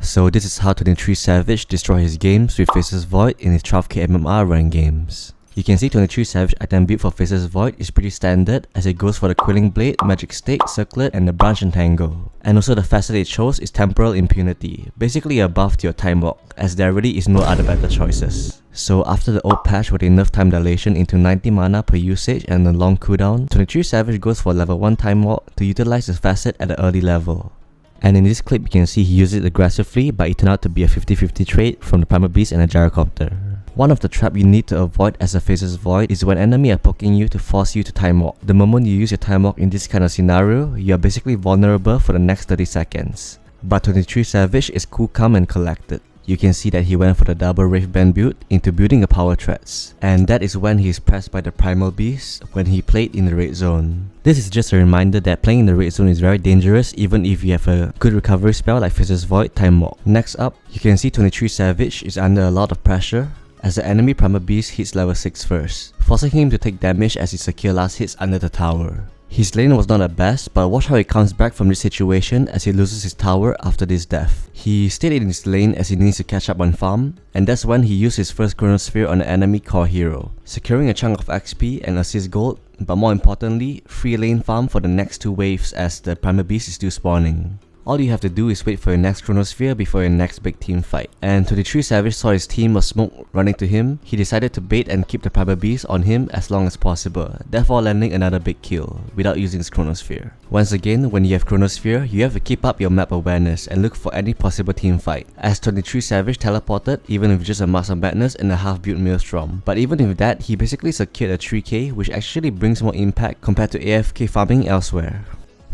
So this is how 23savage destroyed his games with Faceless Void in his 12k MMR ranked games. You can see 23savage item build for Faceless Void is pretty standard as it goes for the Quilling Blade, Magic Stick, Circlet and the Branch and Tangle. And also the facet it chose is Temporal Impunity, basically a buff to your Time Walk, as there really is no other better choices. So after the old patch where they nerfed time dilation into 90 mana per usage and a long cooldown, 23savage goes for level 1 Time Walk to utilize his facet at an early level. And in this clip you can see he used it aggressively, but it turned out to be a 50-50 trade from the Primal Beast and a Gyrocopter. One of the traps you need to avoid as a Faceless Void is when enemy are poking you to force you to Time Walk. The moment you use your Time Walk in this kind of scenario, you are basically vulnerable for the next 30 seconds. But 23savage is cool, calm and collected. You can see that he went for the double Wraith Band build into building a power threats. And that is when he is pressed by the Primal Beast when he played in the red zone. This is just a reminder that playing in the red zone is very dangerous even if you have a good recovery spell like Faceless Void, Time Walk. Next up, you can see 23savage is under a lot of pressure as the enemy Primal Beast hits level 6 first, forcing him to take damage as he secure last hits under the tower. His lane was not the best, but watch how he comes back from this situation as he loses his tower after this death. He stayed in his lane as he needs to catch up on farm, and that's when he used his first Chronosphere on the enemy core hero, securing a chunk of XP and assist gold, but more importantly, free lane farm for the next 2 waves as the Primal Beast is still spawning. All you have to do is wait for your next Chronosphere before your next big team fight. And 23savage saw his team was smoke running to him. He decided to bait and keep the Primal Beast on him as long as possible, therefore landing another big kill without using his Chronosphere. Once again, when you have Chronosphere, you have to keep up your map awareness and look for any possible team fight, as 23savage teleported even with just a Mask of Madness and a half built Maelstrom. But even with that, he basically secured a 3k, which actually brings more impact compared to AFK farming elsewhere.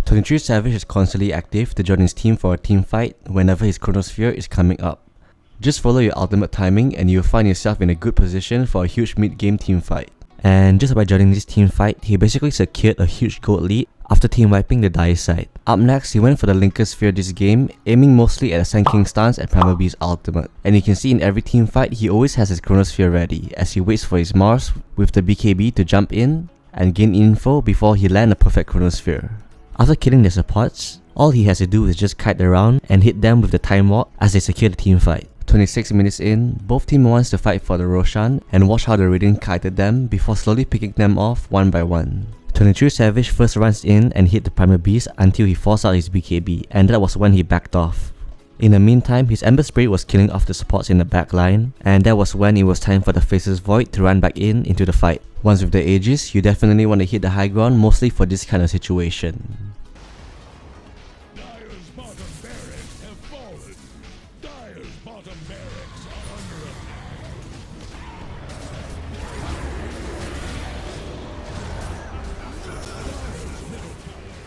23savage is constantly active to join his team for a team fight whenever his Chronosphere is coming up. Just follow your ultimate timing and you'll find yourself in a good position for a huge mid-game team fight. And just by joining this team fight, he basically secured a huge gold lead after team wiping the Dire side. Up next, he went for the Linker Sphere this game, aiming mostly at the Sand King stance and Primal Beast ultimate. And you can see in every team fight, he always has his Chronosphere ready as he waits for his Mars with the BKB to jump in and gain info before he lands a perfect Chronosphere. After killing their supports, all he has to do is just kite around and hit them with the Time Walk as they secure the team fight. 26 minutes in, both team wants to fight for the Roshan and watch how the Radiant kited them before slowly picking them off one by one. 23savage first runs in and hit the Primal Beast until he forced out his BKB, and that was when he backed off. In the meantime, his Ember Spirit was killing off the supports in the back line, and that was when it was time for the Faceless Void to run back into the fight. Once with the Aegis, you definitely want to hit the high ground mostly for this kind of situation. Dire's bottom barracks have fallen. Dire's bottom barracks are under attack.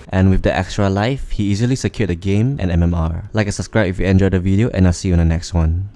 And with the extra life, he easily secured the game and MMR. Like and subscribe if you enjoyed the video, and I'll see you in the next one.